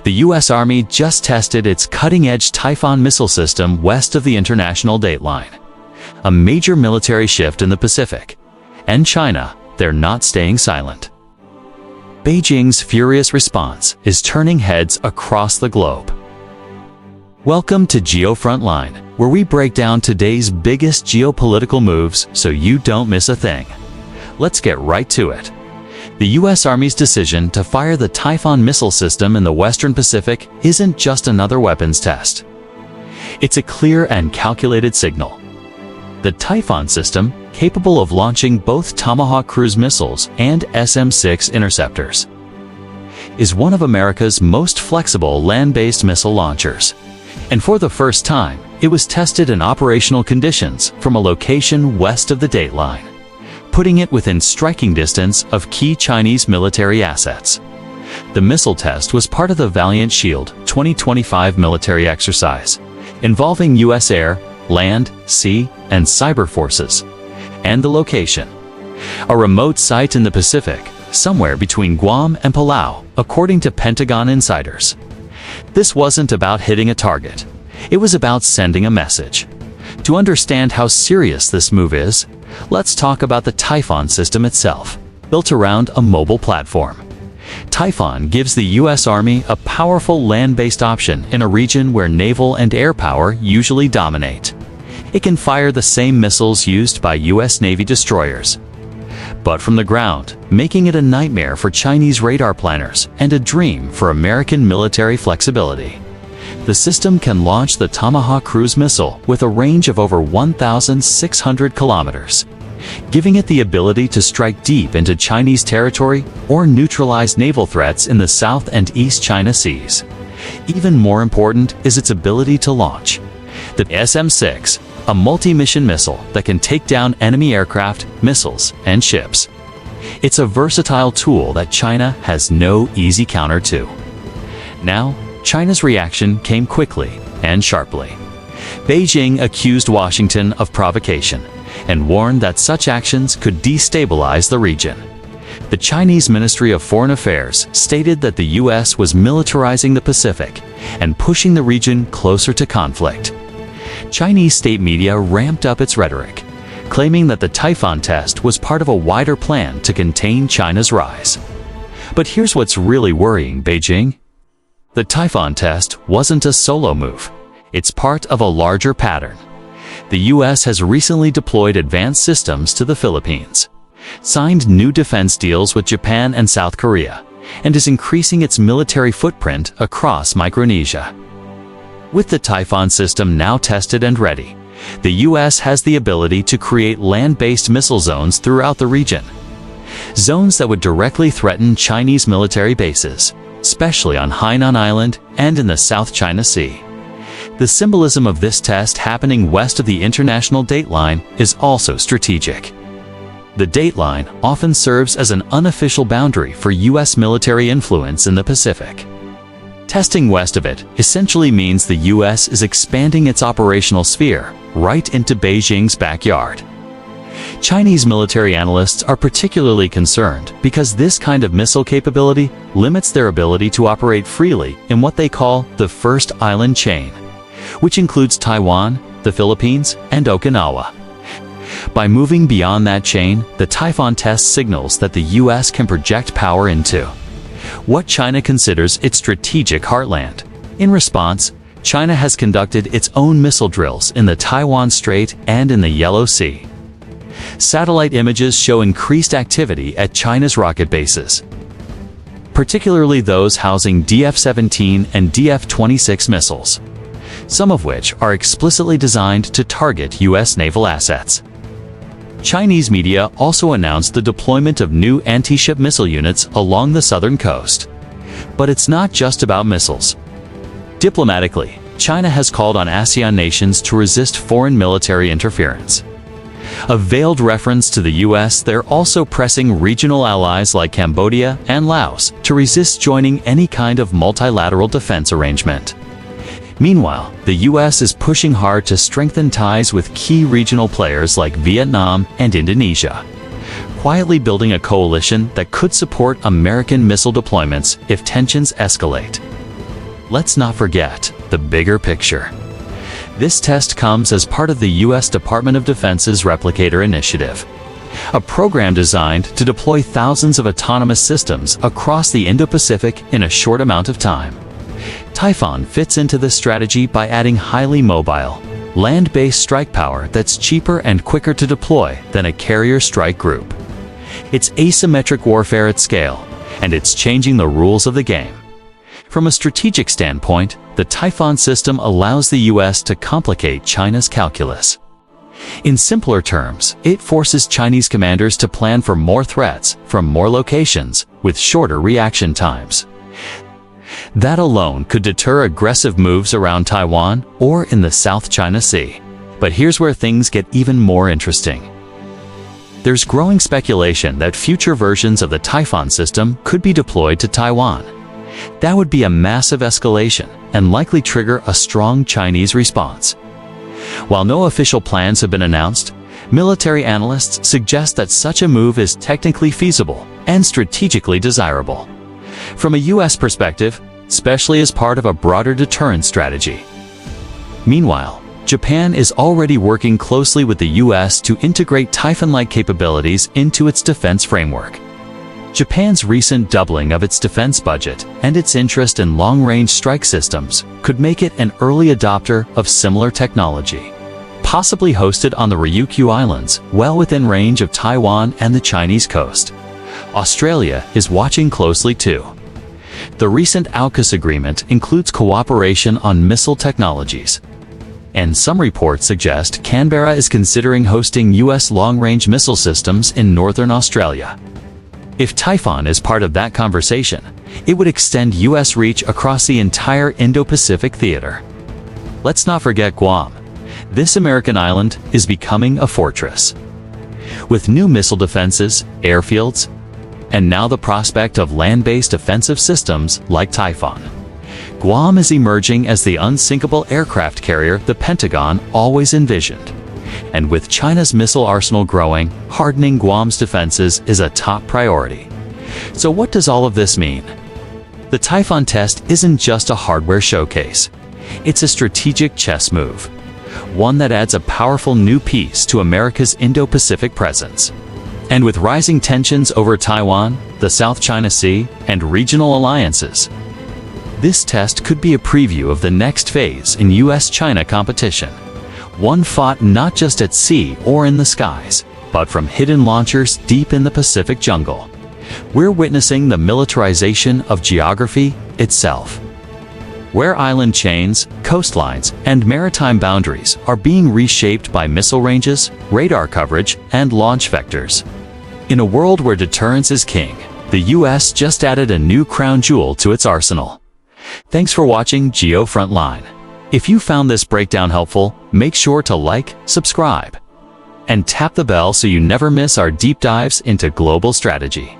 The U.S. Army just tested its cutting-edge Typhon missile system west of the international date line. A major military shift in the Pacific. And China, they're not staying silent. Beijing's furious response is turning heads across the globe. Welcome to GeoFrontline, where we break down today's biggest geopolitical moves so you don't miss a thing. Let's get right to it. The U.S. Army's decision to fire the Typhon missile system in the Western Pacific isn't just another weapons test. It's a clear and calculated signal. The Typhon system, capable of launching both Tomahawk cruise missiles and SM-6 interceptors, is one of America's most flexible land-based missile launchers. And for the first time, it was tested in operational conditions from a location west of the date line, putting it within striking distance of key Chinese military assets. The missile test was part of the Valiant Shield 2025 military exercise, involving U.S. air, land, sea, and cyber forces. And the location: a remote site in the Pacific, somewhere between Guam and Palau, according to Pentagon insiders. This wasn't about hitting a target. It was about sending a message. To understand how serious this move is, let's talk about the Typhon system itself, built around a mobile platform. Typhon gives the U.S. Army a powerful land-based option in a region where naval and air power usually dominate. It can fire the same missiles used by U.S. Navy destroyers, but from the ground, making it a nightmare for Chinese radar planners and a dream for American military flexibility. The system can launch the Tomahawk cruise missile with a range of over 1,600 kilometers, giving it the ability to strike deep into Chinese territory or neutralize naval threats in the South and East China Seas. Even more important is its ability to launch the SM-6, a multi-mission missile that can take down enemy aircraft, missiles, and ships. It's a versatile tool that China has no easy counter to. Now, China's reaction came quickly and sharply. Beijing accused Washington of provocation and warned that such actions could destabilize the region. The Chinese Ministry of Foreign Affairs stated that the U.S. was militarizing the Pacific and pushing the region closer to conflict. Chinese state media ramped up its rhetoric, claiming that the Typhon test was part of a wider plan to contain China's rise. But here's what's really worrying Beijing. The Typhon test wasn't a solo move. It's part of a larger pattern. The U.S. has recently deployed advanced systems to the Philippines, signed new defense deals with Japan and South Korea, and is increasing its military footprint across Micronesia. With the Typhon system now tested and ready, the U.S. has the ability to create land-based missile zones throughout the region. Zones that would directly threaten Chinese military bases, especially on Hainan Island and in the South China Sea. The symbolism of this test happening west of the international date line is also strategic. The date line often serves as an unofficial boundary for U.S. military influence in the Pacific. Testing west of it essentially means the U.S. is expanding its operational sphere right into Beijing's backyard. Chinese military analysts are particularly concerned because this kind of missile capability limits their ability to operate freely in what they call the First Island Chain, which includes Taiwan, the Philippines, and Okinawa. By moving beyond that chain, the Typhon test signals that the U.S. can project power into what China considers its strategic heartland. In response, China has conducted its own missile drills in the Taiwan Strait and in the Yellow Sea. Satellite images show increased activity at China's rocket bases, particularly those housing DF-17 and DF-26 missiles, some of which are explicitly designed to target U.S. naval assets. Chinese media also announced the deployment of new anti-ship missile units along the southern coast. But it's not just about missiles. Diplomatically, China has called on ASEAN nations to resist foreign military interference. A veiled reference to the U.S., they're also pressing regional allies like Cambodia and Laos to resist joining any kind of multilateral defense arrangement. Meanwhile, the U.S. is pushing hard to strengthen ties with key regional players like Vietnam and Indonesia, quietly building a coalition that could support American missile deployments if tensions escalate. let's not forget the bigger picture. This test comes as part of the U.S. Department of Defense's Replicator Initiative, a program designed to deploy thousands of autonomous systems across the Indo-Pacific in a short amount of time. Typhon fits into this strategy by adding highly mobile, land-based strike power that's cheaper and quicker to deploy than a carrier strike group. It's asymmetric warfare at scale, and it's changing the rules of the game. From a strategic standpoint, the Typhon system allows the U.S. to complicate China's calculus. In simpler terms, it forces Chinese commanders to plan for more threats from more locations with shorter reaction times. That alone could deter aggressive moves around Taiwan or in the South China Sea. But here's where things get even more interesting. There's growing speculation that future versions of the Typhon system could be deployed to Taiwan. That would be a massive escalation and likely trigger a strong Chinese response. While no official plans have been announced, military analysts suggest that such a move is technically feasible and strategically desirable. From a U.S. perspective, especially as part of a broader deterrence strategy. Meanwhile, Japan is already working closely with the U.S. to integrate Typhon-like capabilities into its defense framework. Japan's recent doubling of its defense budget and its interest in long-range strike systems could make it an early adopter of similar technology, possibly hosted on the Ryukyu Islands, well within range of Taiwan and the Chinese coast. Australia is watching closely too. The recent AUKUS agreement includes cooperation on missile technologies, and some reports suggest Canberra is considering hosting U.S. long-range missile systems in northern Australia. If Typhon is part of that conversation, it would extend U.S. reach across the entire Indo-Pacific theater. Let's not forget Guam. This American island is becoming a fortress. With new missile defenses, airfields, and now the prospect of land-based offensive systems like Typhon, Guam is emerging as the unsinkable aircraft carrier the Pentagon always envisioned. And with China's missile arsenal growing, hardening Guam's defenses is a top priority. So what does all of this mean? The Typhon test isn't just a hardware showcase. It's a strategic chess move, one that adds a powerful new piece to America's Indo-Pacific presence. And with rising tensions over Taiwan, the South China Sea, and regional alliances, this test could be a preview of the next phase in U.S. China competition. One fought not just at sea or in the skies, but from hidden launchers deep in the Pacific jungle. We're witnessing the militarization of geography itself, where island chains, coastlines, and maritime boundaries are being reshaped by missile ranges, radar coverage, and launch vectors. In a world where deterrence is king, the U.S. just added a new crown jewel to its arsenal. Thanks for watching GeoFrontline. If you found this breakdown helpful, make sure to like, subscribe, and tap the bell so you never miss our deep dives into global strategy.